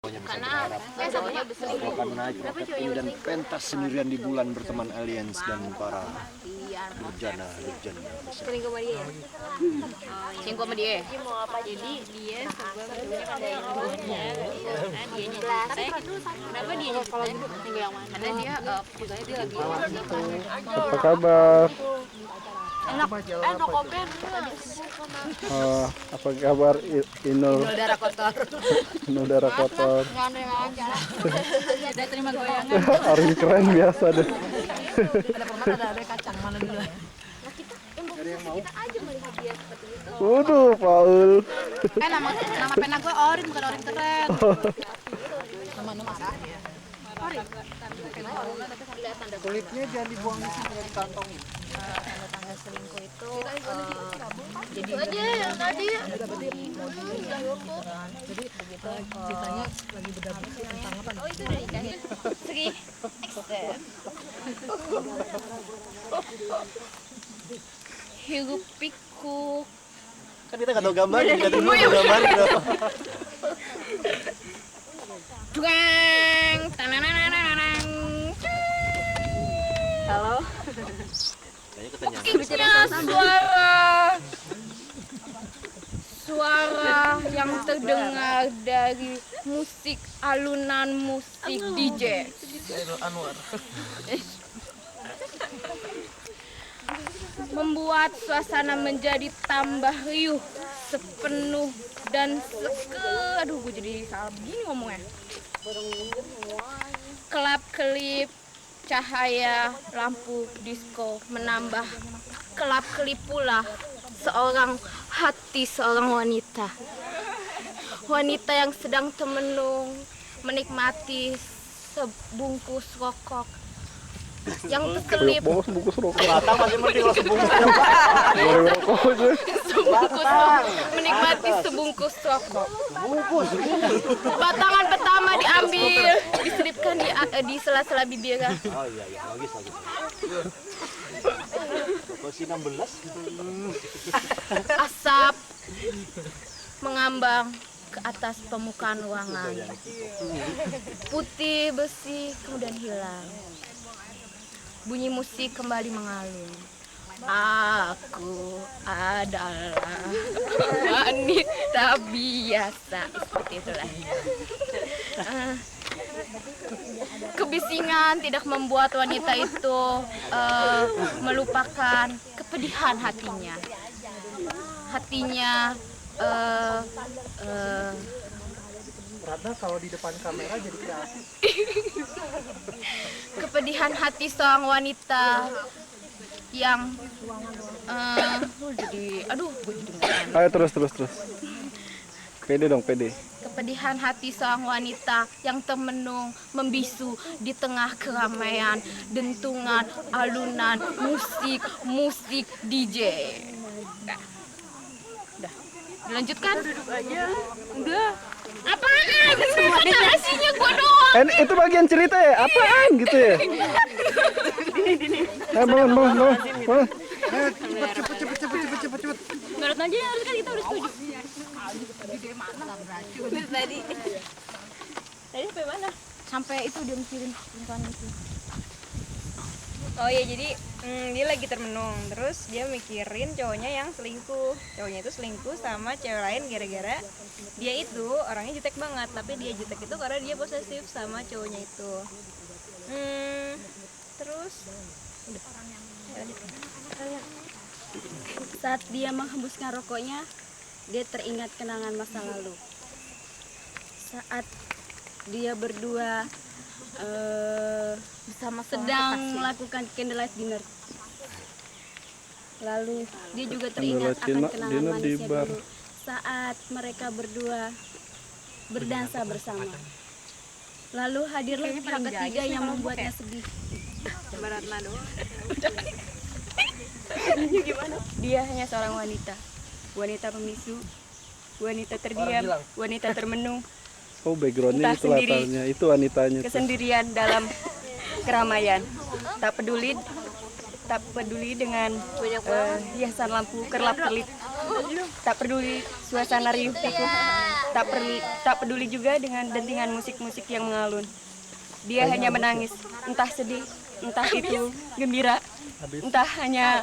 Karena Aku akan naik roket ini dan pentas sendirian di bulan berteman aliens dan para durjana. sering sama dia ya? Sering sama dia? Jadi dia coba bertanya pada ibunya karena dia jutek. Kenapa dia jutek? Tinggal yang mana? Karena dia pegawai dia lagi Apa kabar? enak kopi Apa kabar Inul? darah kotor. Inul darah kotor. Udah terima goyangan. Arin keren biasa deh. Ada kacang mana dulu? Kita aja melihat dia seperti itu. Waduh, Paul. Nama pena gue Orin, bukan Orin keren. Nama marah. Orin. Kulitnya jangan dibuang di sini dari kantong. Tanda-tanda selingkuh itu jadi aja yang tadi jadi begitu ceritanya lagi berdamai tentang apa? Oh itu udah ikan. Segi ekstrem. Hirup pikuk. Kan kita nggak tahu gambar, nggak tahu gambar gitu. Dueng, tanananananang. Halo. Intinya suara yang terdengar dari musik alunan musik DJ. Membuat suasana menjadi tambah riuh, sepenuh dan aduh gue jadi salah begini ngomongnya. Kelap-kelip cahaya lampu disko menambah kelap-kelip pula hati seorang wanita yang sedang termenung menikmati sebungkus rokok yang terselip Bungkus rokok. Batang masih mending kalau sebungkus. menikmati sebungkus rokok. Batangan pertama diambil, diselipkan di sela-sela bibir. Oh iya, logis. Posisi 16. Asap mengambang ke atas permukaan ruangan. Putih bersih kemudian hilang. Bunyi musik kembali mengalun. Aku adalah wanita biasa, seperti itulah. Kebisingan tidak membuat wanita itu melupakan kepedihan hatinya. Ratna kalau di depan kamera jadi kreatif. Kepedihan hati seorang wanita yang Ayo terus. Pede dong, pede. kepedihan hati seorang wanita yang termenung membisu di tengah keramaian dentungan alunan musik DJ. Udah. Dilanjutkan? Duduk aja. Udah. Apaan? Narasinya gua doang. Itu bagian cerita ya? Apaan gitu ya? Bangun. Cepet. Menurut aja harus kan kita udah setuju. Tadi sampai mana? Sampai itu dia mikirin perempuan itu. Oh ya, jadi dia lagi termenung, terus dia mikirin cowoknya yang selingkuh. Cowoknya itu selingkuh sama cewek lain gara-gara dia itu orangnya jutek banget, tapi dia jutek itu karena dia posesif sama cowoknya itu. Terus saat dia menghembuskan rokoknya, dia teringat kenangan masa lalu. Saat dia berdua sedang melakukan candlelight dinner. Lalu dia juga teringat akan kenangan manisnya dulu saat mereka berdua berdansa bersama. Lalu hadirlah pihak ketiga yang membuatnya sedih. Dia hanya seorang wanita pembisu, wanita terdiam, wanita termenung. Oh, backgroundnya itu latarnya, itu wanitanya. Kesendirian dalam keramaian, tak peduli dengan hiasan lampu kerlap-kerlip Tak peduli suasana riuh pikuk, tak peduli juga dengan dentingan musik-musik yang mengalun. Dia hanya menangis, entah sedih, entah itu gembira, entah hanya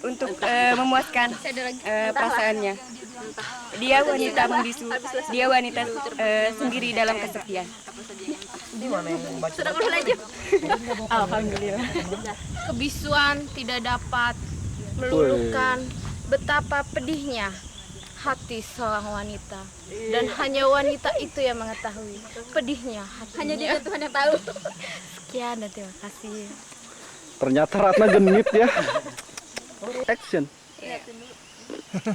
untuk memuaskan perasaannya. Dia wanita membisu, dia wanita sendiri dalam kesepian. Alhamdulillah. Kebisuan tidak dapat meluluhkan betapa pedihnya hati seorang wanita, dan hanya wanita itu yang mengetahui pedihnya hatinya. Hanya dia Tuhan yang tahu. Sekian dan terima kasih. Ternyata Ratna genit ya. Action.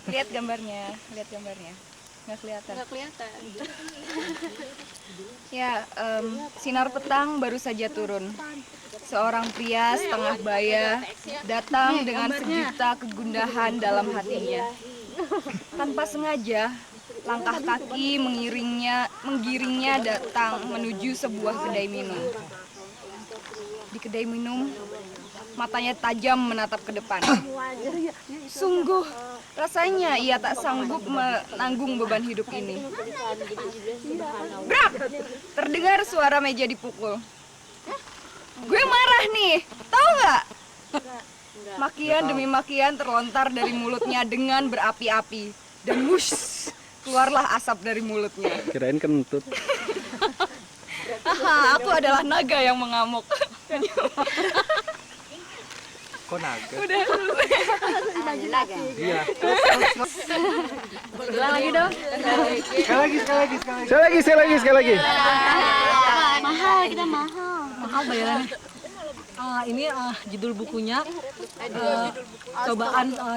Lihat gambarnya. Nggak kelihatan. Ya, sinar petang baru saja turun. Seorang pria setengah baya datang dengan sejuta kegundahan dalam hatinya. Tanpa sengaja, langkah kaki menggiringnya datang menuju sebuah kedai minum. Di kedai minum, matanya tajam menatap ke depan. Sungguh, rasanya ia tak sanggup menanggung beban hidup ini. Brak! Terdengar suara meja dipukul. Gue marah nih, tahu nggak? Makian demi makian terlontar dari mulutnya dengan berapi-api. Dan wush, keluarlah asap dari mulutnya. Kirain kentut. Aku adalah naga yang mengamuk. Kok naga? Udah. Iya. Ulang lagi dong. Sekali lagi. Mahal, kita mahal. Mahal bayarannya. Ini judul bukunya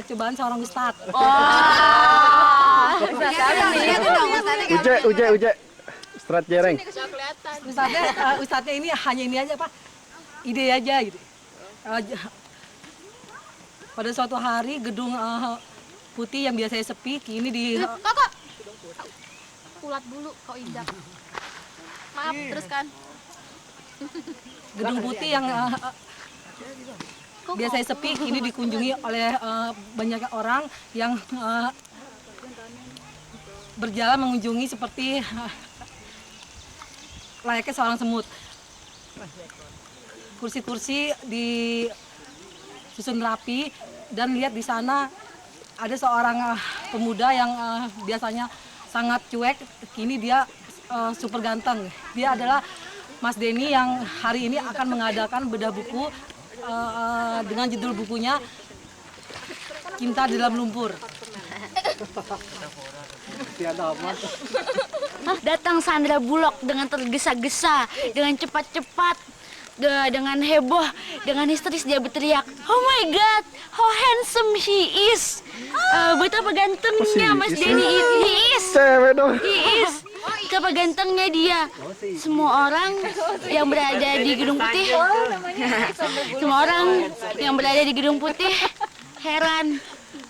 cobaan seorang ustadz. Uje. Strat jereng. Ustadznya ini hanya ini aja Pak, ide aja gitu. Pada suatu hari gedung putih yang biasanya sepi kini di Kok? Ulat bulu kau injak. Maaf, teruskan. gedung putih yang biasanya sepi kini dikunjungi oleh banyak orang yang berjalan mengunjungi seperti layaknya seorang semut. Kursi-kursi disusun rapi dan lihat di sana ada seorang pemuda yang biasanya sangat cuek, kini dia super ganteng. Dia adalah Mas Denny yang hari ini akan mengadakan bedah buku dengan judul bukunya Cinta di Dalam Lumpur. Datang Sandra Bullock dengan tergesa-gesa, dengan cepat-cepat, dengan heboh, dengan histeris dia berteriak, "Oh my God, how handsome he is! Betapa gantengnya Mas Denny, he is! Cewek dong. He is! Betapa gantengnya dia!" Semua orang yang berada di Gedung Putih, heran.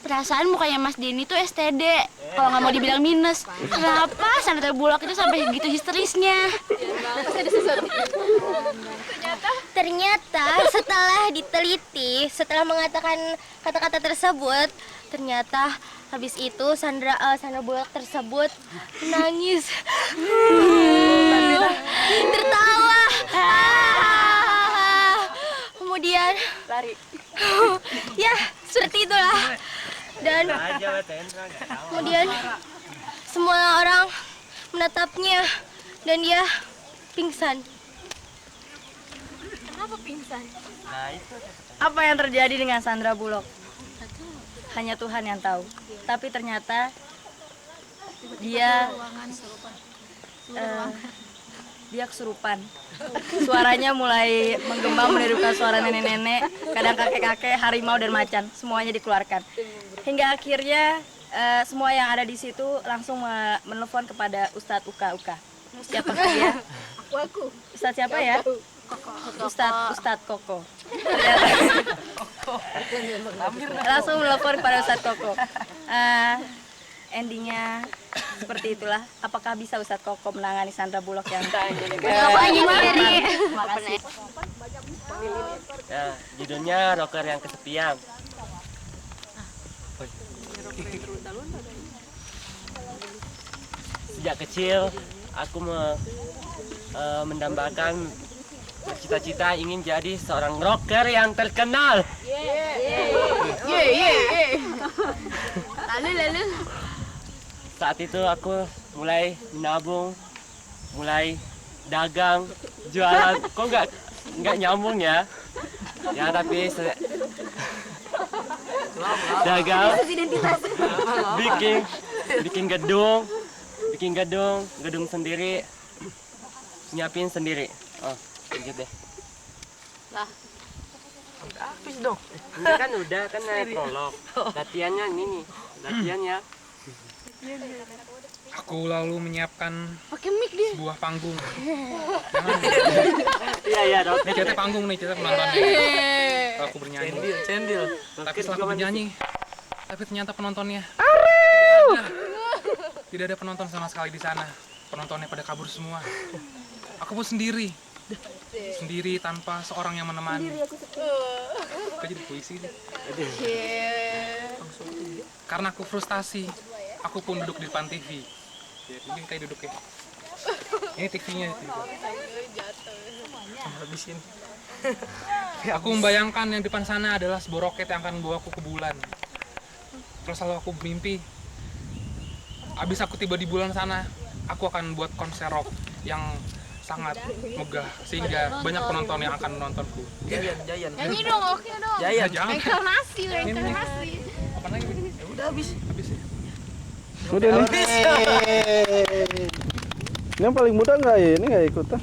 Perasaan mukanya Mas Denny itu STD, kalau nggak mau dibilang minus. Kenapa Sandra Bullock itu sampai gitu histerisnya? Ternyata setelah diteliti, setelah mengatakan kata-kata tersebut, ternyata habis itu Sandra Bullock tersebut nangis, tertawa, kemudian lari. Ya, seperti itulah. Dan kemudian semua orang menatapnya dan dia pingsan. Kenapa pingsan? Apa yang terjadi dengan Sandra Bullock? Hanya Tuhan yang tahu. Tapi ternyata dia kesurupan. Suaranya mulai menggema menirukan suara nenek-nenek, kadang kakek-kakek, harimau dan macan, semuanya dikeluarkan. Hingga akhirnya semua yang ada di situ langsung menelpon kepada Ustadz Uka. Siapa dia? Ustadz siapa ya? Ustadz Koko. Langsung menelpon kepada Ustadz Koko. Endingnya seperti itulah. Apakah bisa Ustadz Koko menangani Sandra Bullock yang Ya, judulnya Rocker yang Kesepian. Sejak kecil aku mendambakan cita-cita ingin jadi seorang rocker yang terkenal. Lalu. Saat itu aku mulai menabung, mulai dagang, jualan. Kok nggak nyambung ya? Ya tapi dagang, bikin gedung sendiri, nyiapin sendiri. Oh, lanjut deh. Lah. Habis dong. Ini kan udah kan prolog. Latihannya ini nih, latihannya. Aku lalu menyiapkan sebuah panggung. Iya dong. Ini cetek panggung nih, cetek penontonnya. Aku bernyanyi. Cendil. Tapi setelah aku bernyanyi, tapi ternyata penontonnya tidak ada penonton sama sekali di sana. Penontonnya pada kabur semua. Aku pun sendiri tanpa seorang yang menemani. Kok jadi puisi nih? Karena aku frustasi, aku pun duduk di depan TV. Ini kayak duduk ya. Ini TV-nya. Habisin. Aku membayangkan yang depan sana adalah sebuah roket yang akan membawaku ke bulan. Terus lalu aku bermimpi, abis aku tiba di bulan sana, aku akan buat konser rock yang sangat megah sehingga banyak penonton yang akan menontonku. Jayan. Nyanyi dong, oke dong. Jayan. Jangan. Reinkarnasi. Apa lagi? Ya udah habis ya. Udah nih. Ini yang paling muda nggak ya? Ini nggak ikutan.